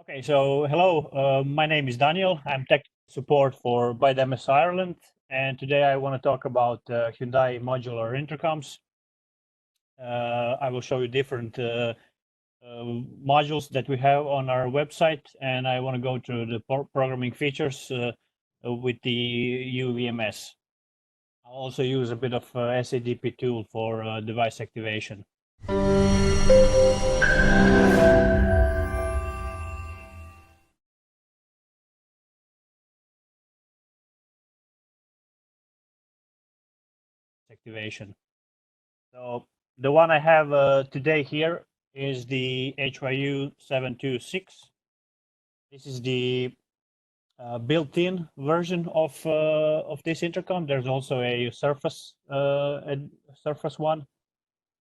Okay, so hello, my name is Daniel. I'm tech support for By Demes Ireland, and today I want to talk about Hyundai modular intercoms. I will show you different modules that we have on our website, and I want to go through the programming features with the UVMS. I'll also use a bit of SADP tool for device activation. Activation. So the one I have today here is the HYU-726. This is the built-in version of this intercom. There's also a surface one,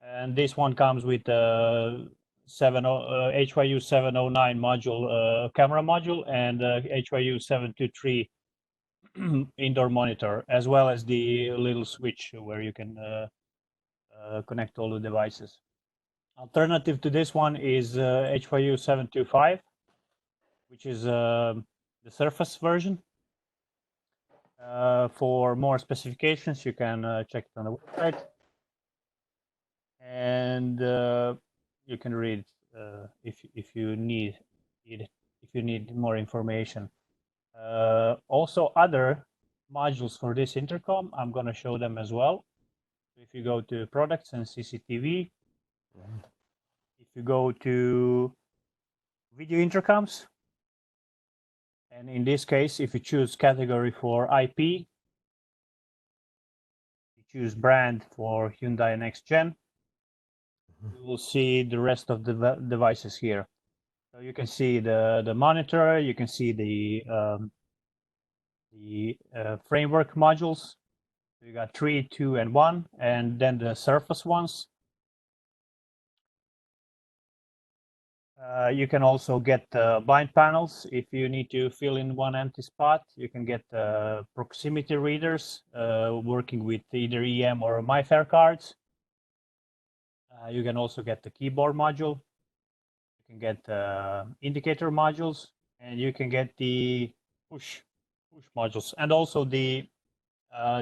and this one comes with HYU-709 module camera module and HYU-723 indoor monitor, as well as the little switch where you can connect all the devices. Alternative to this one is HYU-725, which is the surface version. For more specifications, you can check it on the website, and you can read if you need more information. Also, other modules for this intercom, I'm going to show them as well. If you go to products and CCTV, if you go to video intercoms, and in this case, if you choose category for IP, you choose brand for Hyundai Next Gen, you will see the rest of the devices here. So you can see the monitor, you can see the framework modules. You got 3, 2, and 1, and then the surface ones. You can also get blind panels if you need to fill in one empty spot. You can get proximity readers working with either EM or MyFair cards. You can also get the keyboard module. You can get indicator modules, and you can get the push modules, and also the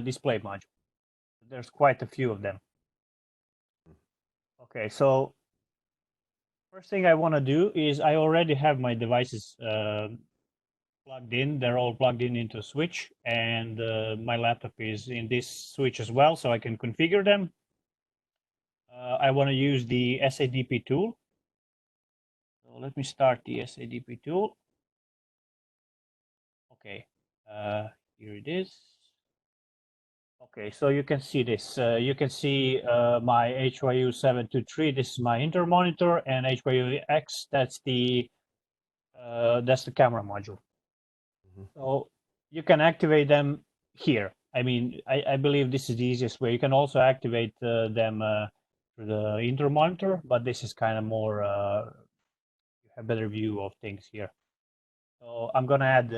display module. There's quite a few of them. Okay, so first thing I want to do is I already have my devices plugged in. They're all plugged in into a switch, and my laptop is in this switch as well, so I can configure them. I want to use the SADP tool. So let me start the SADP tool. Okay, here it is. Okay, so you can see this. You can see my HYU-723. This is my indoor monitor, and HYU-X. That's the camera module. So you can activate them here. I mean, I believe this is the easiest way. You can also activate them through the indoor monitor, but this is kind of more a better view of things here. So I'm gonna add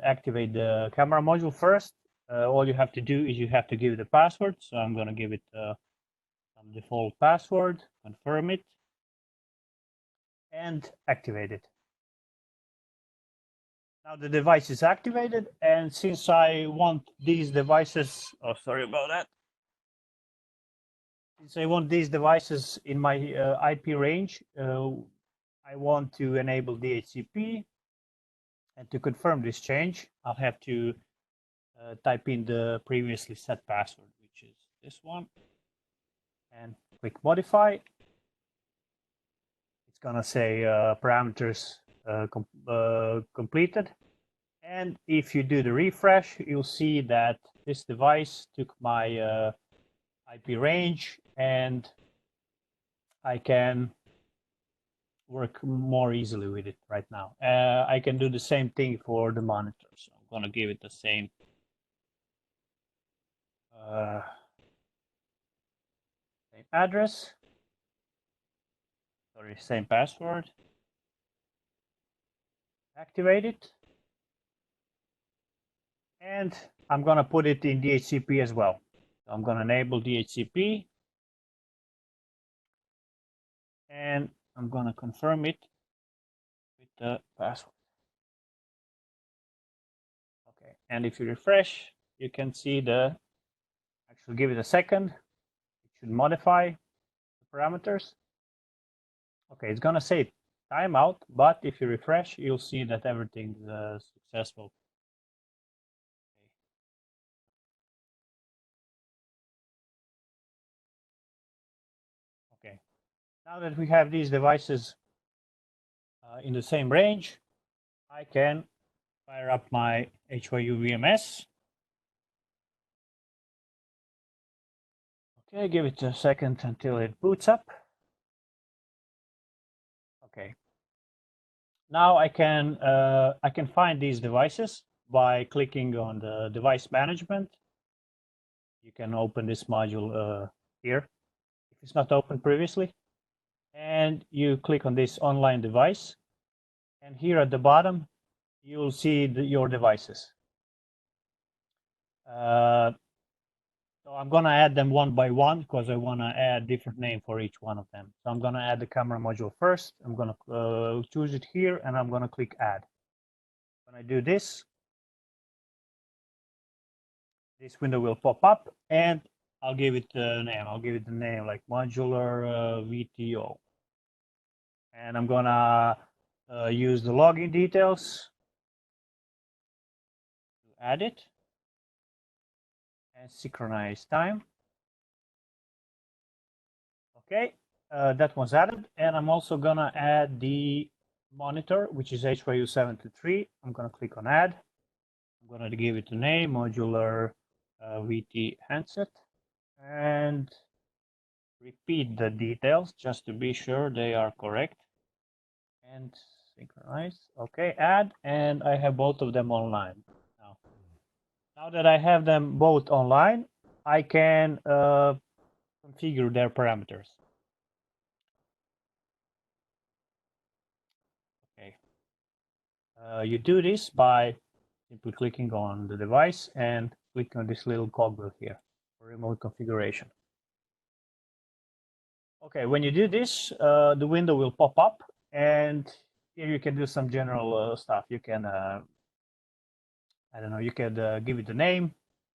activate the camera module first. All you have to do is you have to give the password. So I'm gonna give it some default password, confirm it, and activate it. Now the device is activated, and since I want these devices, oh, sorry about that. Since I want these devices in my IP range, I want to enable DHCP. And to confirm this change, I'll have to type in the previously set password, which is this one, and click modify. It's gonna say parameters completed. And if you do the refresh, you'll see that this device took my IP range, and I can work more easily with it right now. I can do the same thing for the monitor. So I'm gonna give it the same same address. Sorry, same password. Activate it. And I'm gonna put it in DHCP as well. So I'm gonna enable DHCP. And I'm gonna confirm it. the password. Okay, and if you refresh, you can see actually give it a second. It should modify the parameters. Okay, it's gonna say timeout, but if you refresh, you'll see that everything's successful. Okay, now that we have these devices in the same range, I can fire up my HYU VMS. Okay, give it a second until it boots up. Okay. Now I can find these devices by clicking on the device management. You can open this module here if it's not open previously, and you click on this online device, and here at the bottom you'll see your devices. So I'm gonna add them one by one because I wanna add different name for each one of them. So I'm gonna add the camera module first. I'm gonna choose it here, and I'm gonna click add. When I do this, this window will pop up, and I'll give it a name. I'll give it the name like Modular VTO. And I'm gonna use the login details to add it and synchronize time. Okay, that one's added, and I'm also gonna add the monitor, which is HYU-709. I'm gonna click on add. I'm gonna give it a name, Modular VT handset, and repeat the details just to be sure they are correct. And synchronize. Okay, add, and I have both of them online. Now that I have them both online, I can configure their parameters. Okay. You do this by simply clicking on the device and clicking on this little cogwheel here for remote configuration. Okay, when you do this, the window will pop up, and here you can do some general stuff. You can, I don't know, you can give it a name.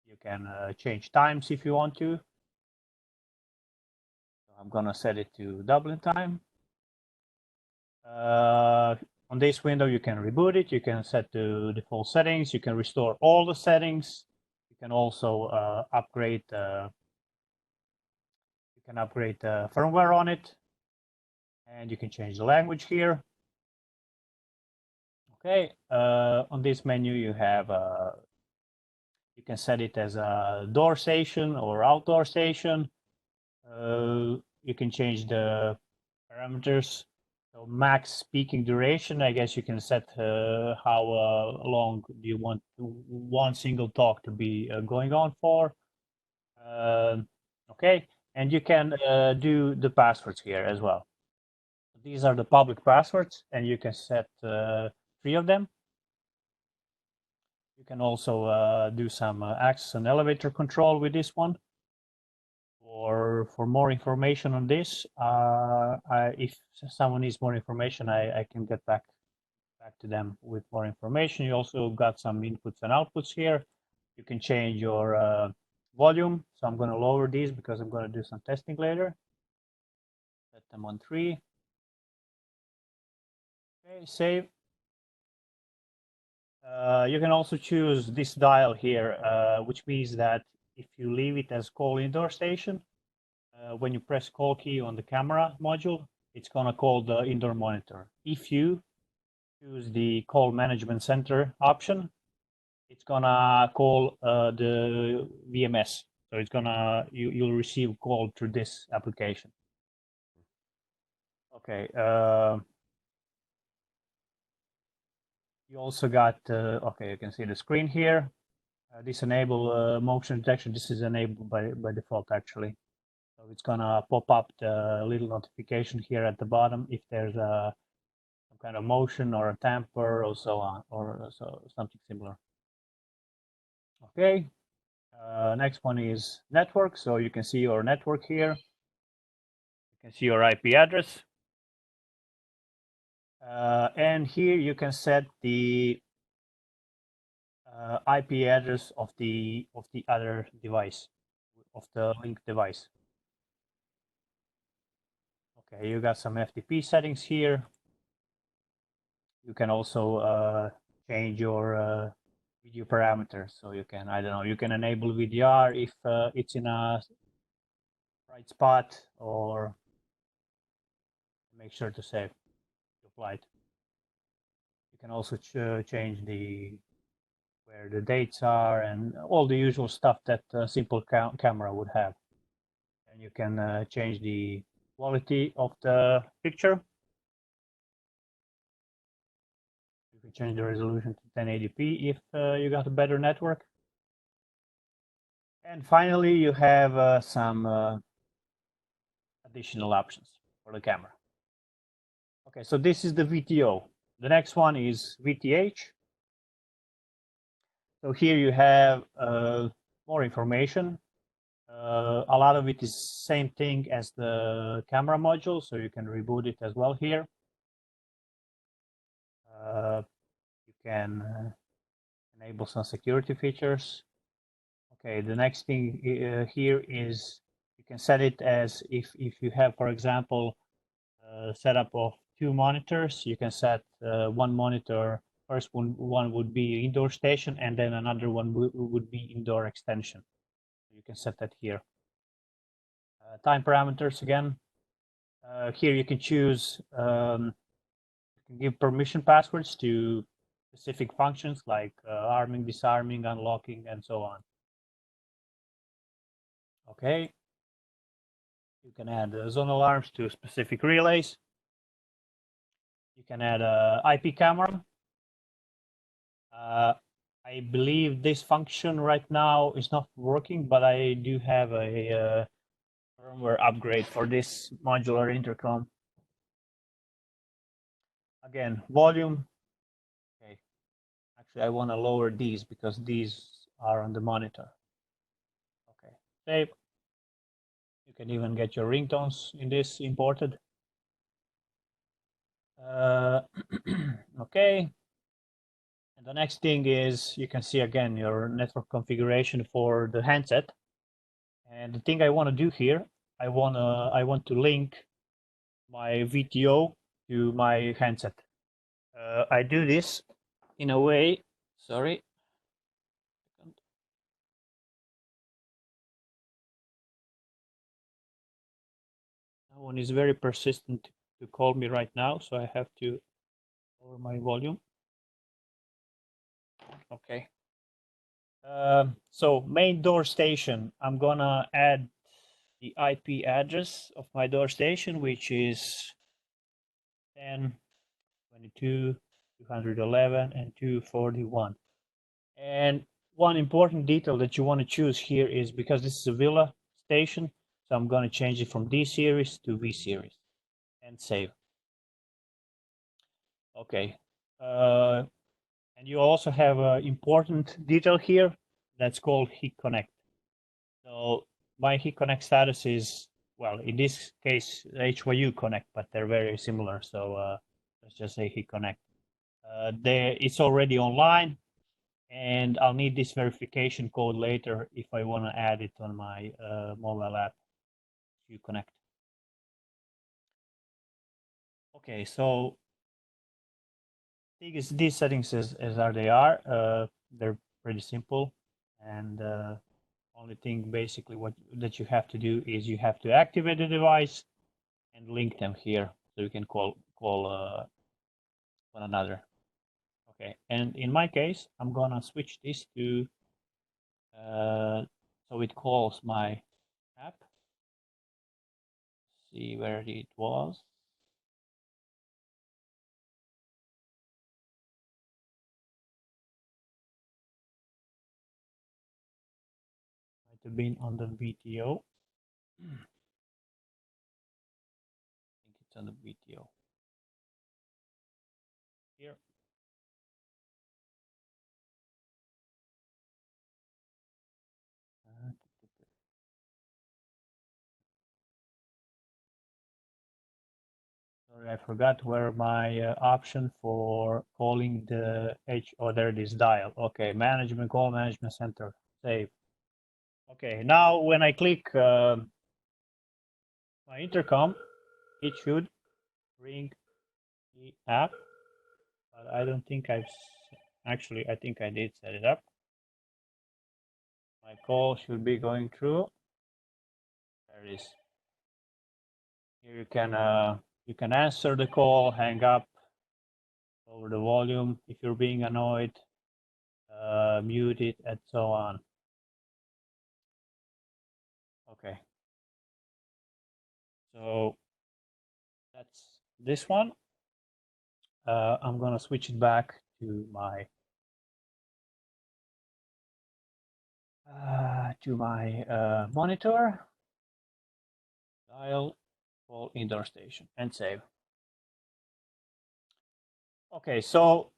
You can change times if you want to. So I'm gonna set it to Dublin time. On this window, you can reboot it. You can set the default settings. You can restore all the settings. You can also upgrade. You can upgrade the firmware on it, and you can change the language here. Okay. On this menu, you have. You can set it as a door station or outdoor station. You can change the parameters. So max speaking duration, I guess you can set how long do you want one single talk to be going on for. Okay, and you can do the passwords here as well. These are the public passwords, and you can set 3 of them. You can also do some access and elevator control with this one. For more information on this, if someone needs more information, I can get back to them with more information. You also got some inputs and outputs here. You can change your volume. So I'm going to lower these because I'm going to do some testing later. Set them on 3. Okay, save. You can also choose this dial here, which means that if you leave it as call indoor station, when you press call key on the camera module, it's going to call the indoor monitor. If you choose the call management center option, it's going to call the VMS. So it's going to, you'll receive call through this application. Okay. You also got, okay, you can see the screen here. This enable motion detection. This is enabled by default, actually. So it's gonna pop up the little notification here at the bottom if there's some kind of motion or a tamper or so on, or something similar. Okay. Next one is network. So you can see your network here. You can see your IP address. And here you can set the IP address of the other device, of the linked device. Okay, you got some FTP settings here. You can also change your video parameters. So you can, I don't know, you can enable VDR if it's in a right spot, or make sure to save your flight. You can also change where the dates are and all the usual stuff that a simple camera would have. And you can change the quality of the picture. You can change the resolution to 1080p if you got a better network. And finally, you have some additional options for the camera. Okay, so this is the VTO. The next one is VTH. So here you have more information. A lot of it is same thing as the camera module, so you can reboot it as well here. You can enable some security features. Okay, the next thing here is you can set it as if you have, for example, a setup of 2 monitors, you can set one monitor, first one would be indoor station, and then another one would be indoor extension. You can set that here. Time parameters again. Here you can choose, you can give permission passwords to specific functions like arming, disarming, unlocking, and so on. Okay. You can add zone alarms to specific relays. You can add a IP camera. I believe this function right now is not working, but I do have a firmware upgrade for this modular intercom. Again, volume. Okay. Actually, I want to lower these because these are on the monitor. Okay. Save. You can even get your ringtones in this imported. Okay. And the next thing is you can see again your network configuration for the handset. And the thing I want to do here, I want to link my VTO to my handset. I do this in a way. Sorry. That one is very persistent to call me right now, so I have to lower my volume. Okay. So main door station, I'm gonna add the IP address of my door station, which is 10, 22, 211, and 241. And one important detail that you want to choose here is because this is a Villa station, so I'm going to change it from D series to V series and save. Okay. And you also have an important detail here that's called HIC Connect. So my HIC Connect status is, well, in this case, HYU Connect, but they're very similar. So let's just say HIC Connect. It's already online, and I'll need this verification code later if I want to add it on my mobile app to connect. Okay, so these settings as they are, they're pretty simple, and only thing basically that you have to do is you have to activate the device and link them here so you can call one another. Okay, and in my case, I'm gonna switch this to so it calls my app. See where it was. Might have been on the VTO. I think it's on the VTO. Here. Sorry, I forgot where my option for calling the oh, there it is, dial. Okay, management call, management center, save. Okay, now when I click my intercom, it should ring the app, but I don't think actually, I think I did set it up. My call should be going through. There it is. Here you can answer the call, hang up, lower the volume if you're being annoyed, mute it, and so on. Okay. So that's this one. I'm gonna switch it back to my monitor, dial, call indoor station, and save. Okay, so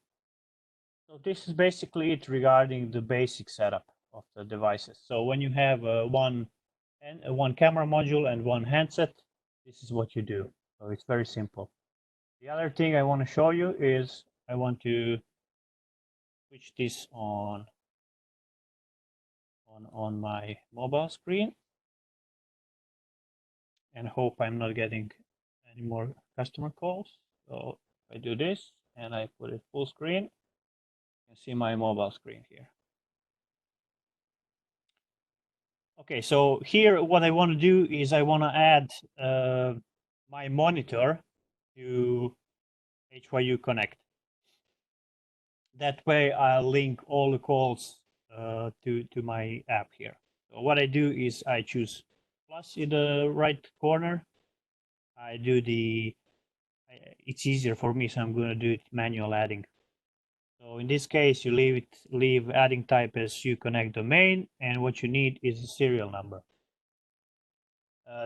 this is basically it regarding the basic setup of the devices. So when you have one camera module and one handset, this is what you do. So it's very simple. The other thing I want to show you is I want to switch this on my mobile screen and hope I'm not getting any more customer calls. So if I do this and I put it full screen, you can see my mobile screen here. Okay, so here what I want to do is I want to add my monitor to HYU Connect. That way I'll link all the calls to my app here. So what I do is I choose plus in the right corner. I do it's easier for me, so I'm going to do it manual adding. So in this case, you leave adding type as HYU-Connect domain, and what you need is a serial number.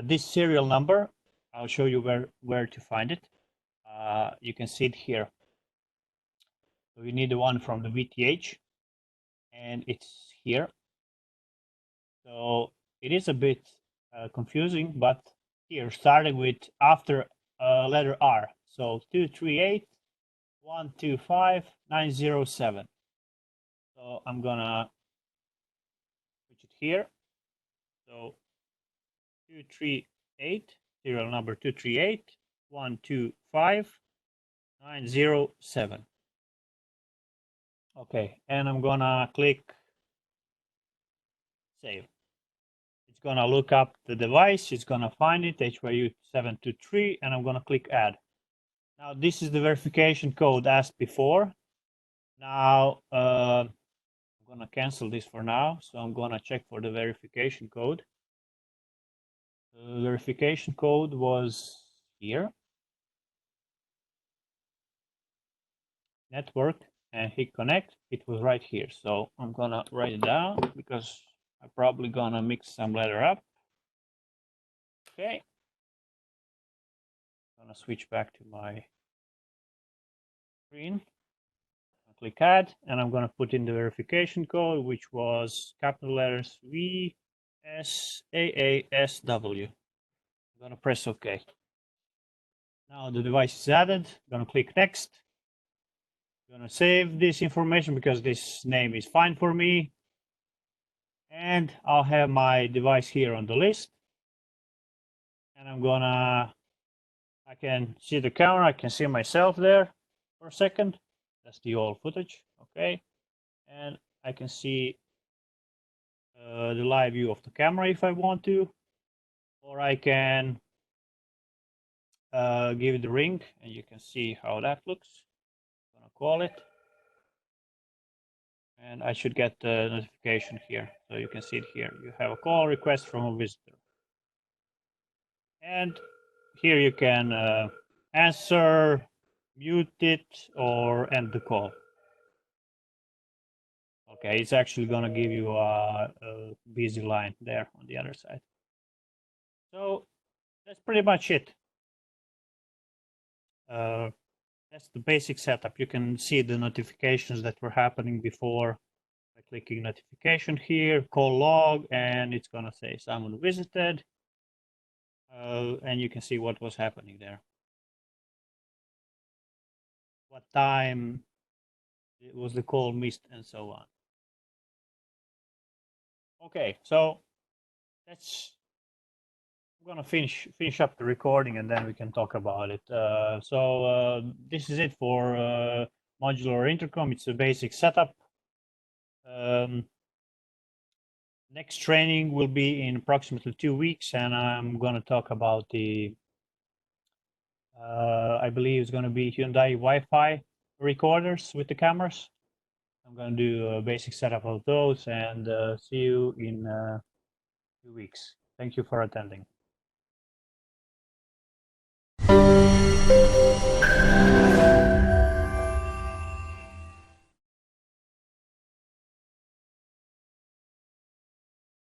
This serial number, I'll show you where to find it. You can see it here. So you need the one from the VTH, and it's here. So it is a bit confusing, but here, starting with after letter R. So 238.125.907. So I'm gonna switch it here. So 238, serial number 238.125.907. Okay, and I'm gonna click save. It's gonna look up the device, it's gonna find it, HYU-723, and I'm gonna click add. Now this is the verification code as before. Now I'm gonna cancel this for now, so I'm gonna check for the verification code. The verification code was here. Network, and hit connect. It was right here, so I'm gonna write it down because I'm probably gonna mix some letter up. Okay, I'm gonna switch back to my screen. I'll click add, and I'm gonna put in the verification code, which was capital letters VSAASW. I'm gonna press OK. Now the device is added. I'm gonna click next. I'm gonna save this information because this name is fine for me. And I'll have my device here on the list. And I can see the camera, I can see myself there for a second. That's the old footage, okay. And I can see the live view of the camera if I want to, or I can give it the ring, and you can see how that looks. I'm gonna call it, and I should get the notification here. So you can see it here. You have a call request from a visitor. And here you can answer, mute it, or end the call. Okay, it's actually going to give you a busy line there on the other side. So that's pretty much it. That's the basic setup. You can see the notifications that were happening before by clicking notification here, call log, and it's going to say someone visited. And you can see what was happening there. what time it was the call missed, and so on. Okay, so I'm gonna finish up the recording, and then we can talk about it. This is it for modular intercom. It's a basic setup. Next training will be in approximately 2 weeks, and I'm gonna talk about the I believe it's gonna be Hyundai Wi-Fi recorders with the cameras. I'm gonna do a basic setup of those, and see you in 2 weeks. Thank you for attending.